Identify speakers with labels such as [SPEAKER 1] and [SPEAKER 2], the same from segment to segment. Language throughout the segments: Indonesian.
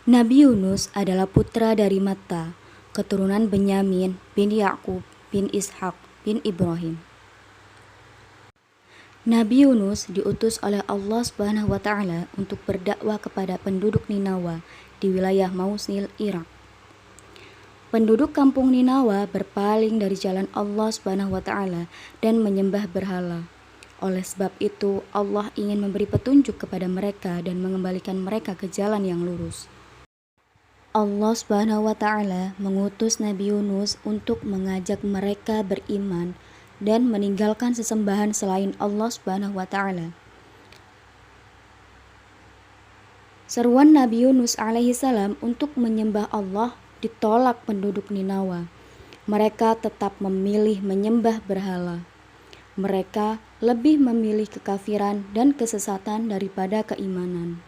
[SPEAKER 1] Nabi Yunus adalah putra dari Matta, keturunan Benyamin bin Yakub bin Ishak bin Ibrahim. Nabi Yunus diutus oleh Allah Subhanahu wa Ta'ala untuk berdakwah kepada penduduk Ninawa di wilayah Mausil, Irak. Penduduk kampung Ninawa berpaling dari jalan Allah Subhanahu wa Ta'ala dan menyembah berhala. Oleh sebab itu, Allah ingin memberi petunjuk kepada mereka dan mengembalikan mereka ke jalan yang lurus. Allah Subhanahu wa Ta'ala mengutus Nabi Yunus untuk mengajak mereka beriman dan meninggalkan sesembahan selain Allah Subhanahu wa Ta'ala. Seruan Nabi Yunus alaihi salam untuk menyembah Allah ditolak penduduk Ninawa. Mereka tetap memilih menyembah berhala. Mereka lebih memilih kekafiran dan kesesatan daripada keimanan.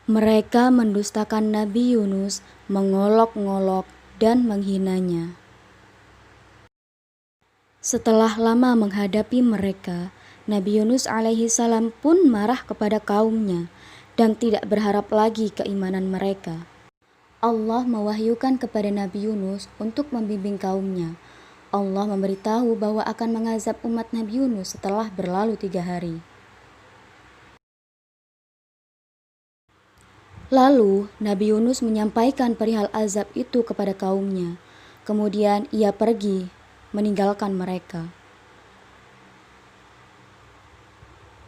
[SPEAKER 1] Mereka mendustakan Nabi Yunus, mengolok-ngolok dan menghinanya. Setelah lama menghadapi mereka, Nabi Yunus alaihi salam pun marah kepada kaumnya dan tidak berharap lagi keimanan mereka. Allah mewahyukan kepada Nabi Yunus untuk membimbing kaumnya. Allah memberitahu bahwa akan mengazab umat Nabi Yunus setelah berlalu 3 hari. Lalu Nabi Yunus menyampaikan perihal azab itu kepada kaumnya. Kemudian ia pergi meninggalkan mereka.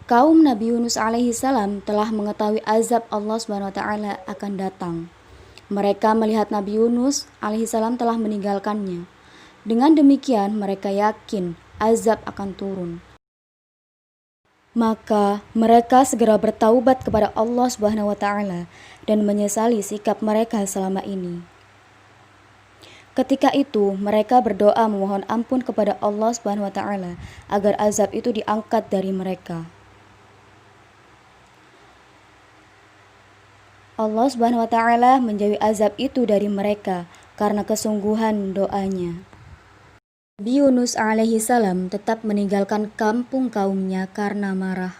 [SPEAKER 1] Kaum Nabi Yunus alaihi salam telah mengetahui azab Allah Subhanahu wa Ta'ala akan datang. Mereka melihat Nabi Yunus alaihi salam telah meninggalkannya. Dengan demikian mereka yakin azab akan turun. Maka mereka segera bertaubat kepada Allah Subhanahu wa Ta'ala dan menyesali sikap mereka selama ini. Ketika itu mereka berdoa memohon ampun kepada Allah Subhanahu wa Ta'ala agar azab itu diangkat dari mereka. Allah Subhanahu wa Ta'ala menjauhi azab itu dari mereka karena kesungguhan doanya. Nabi Yunus alaihi salam tetap meninggalkan kampung kaumnya karena marah,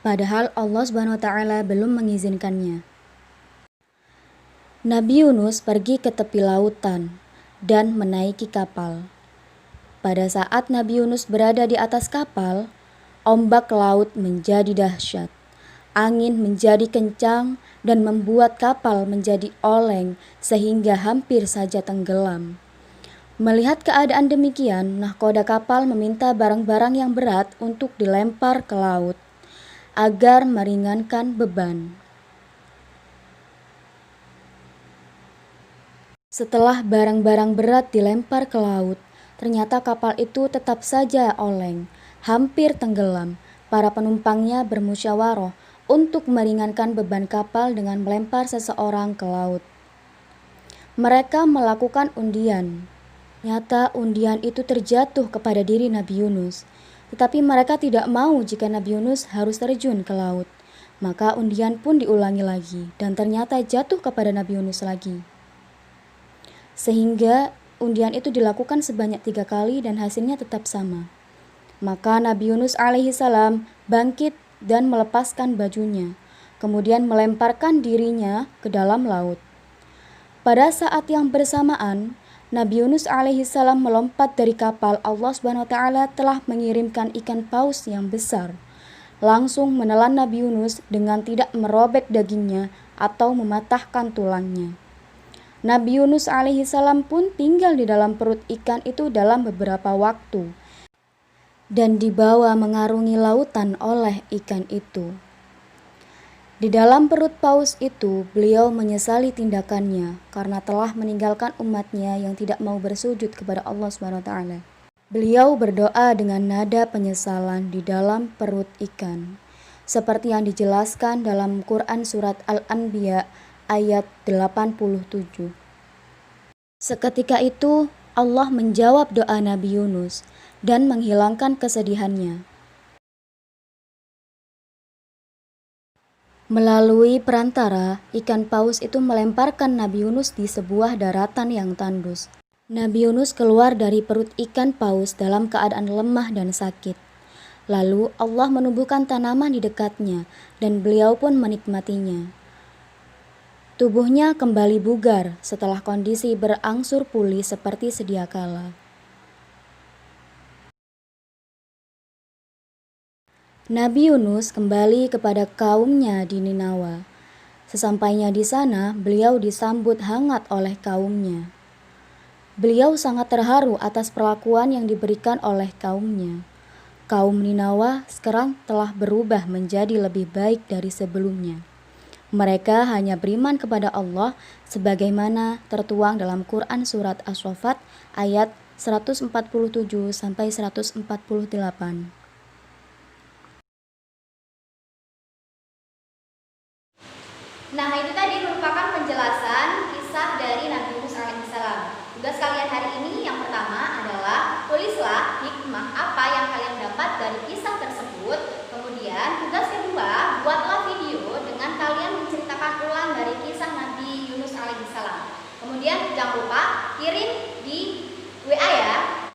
[SPEAKER 1] padahal Allah Subhanahu wa Ta'ala belum mengizinkannya. Nabi Yunus pergi ke tepi lautan dan menaiki kapal. Pada saat Nabi Yunus berada di atas kapal, ombak laut menjadi dahsyat. Angin menjadi kencang dan membuat kapal menjadi oleng sehingga hampir saja tenggelam. Melihat keadaan demikian, nahkoda kapal meminta barang-barang yang berat untuk dilempar ke laut agar meringankan beban. Setelah barang-barang berat dilempar ke laut, ternyata kapal itu tetap saja oleng, hampir tenggelam. Para penumpangnya bermusyawarah untuk meringankan beban kapal dengan melempar seseorang ke laut. Mereka melakukan undian. Nyata undian itu terjatuh kepada diri Nabi Yunus. Tetapi mereka tidak mau jika Nabi Yunus harus terjun ke laut. Maka undian pun diulangi lagi dan ternyata jatuh kepada Nabi Yunus lagi. Sehingga undian itu dilakukan sebanyak 3 kali dan hasilnya tetap sama. Maka Nabi Yunus alaihi salam bangkit dan melepaskan bajunya. Kemudian melemparkan dirinya ke dalam laut. Pada saat yang bersamaan, Nabi Yunus alaihi salam melompat dari kapal. Allah Subhanahu wa Ta'ala telah mengirimkan ikan paus yang besar. Langsung menelan Nabi Yunus dengan tidak merobek dagingnya atau mematahkan tulangnya. Nabi Yunus alaihi salam pun tinggal di dalam perut ikan itu dalam beberapa waktu dan dibawa mengarungi lautan oleh ikan itu. Di dalam perut paus itu, beliau menyesali tindakannya karena telah meninggalkan umatnya yang tidak mau bersujud kepada Allah Subhanahu wa Ta'ala. Beliau berdoa dengan nada penyesalan di dalam perut ikan, seperti yang dijelaskan dalam Quran surat Al-Anbiya ayat 87. Seketika itu, Allah menjawab doa Nabi Yunus dan menghilangkan kesedihannya. Melalui perantara, ikan paus itu melemparkan Nabi Yunus di sebuah daratan yang tandus. Nabi Yunus keluar dari perut ikan paus dalam keadaan lemah dan sakit. Lalu Allah menumbuhkan tanaman di dekatnya dan beliau pun menikmatinya. Tubuhnya kembali bugar setelah kondisi berangsur pulih seperti sedia kala. Nabi Yunus kembali kepada kaumnya di Ninawa. Sesampainya di sana, beliau disambut hangat oleh kaumnya. Beliau sangat terharu atas perlakuan yang diberikan oleh kaumnya. Kaum Ninawa sekarang telah berubah menjadi lebih baik dari sebelumnya. Mereka hanya beriman kepada Allah sebagaimana tertuang dalam Quran Surat As-Saffat ayat 147-148.
[SPEAKER 2] Nah, itu tadi merupakan penjelasan kisah dari Nabi Yunus alaihissalam. Tugas kalian hari ini yang pertama adalah tulislah hikmah apa yang kalian dapat dari kisah tersebut. Kemudian tugas kedua, buatlah video dengan kalian menceritakan ulang dari kisah Nabi Yunus alaihissalam. Kemudian jangan lupa kirim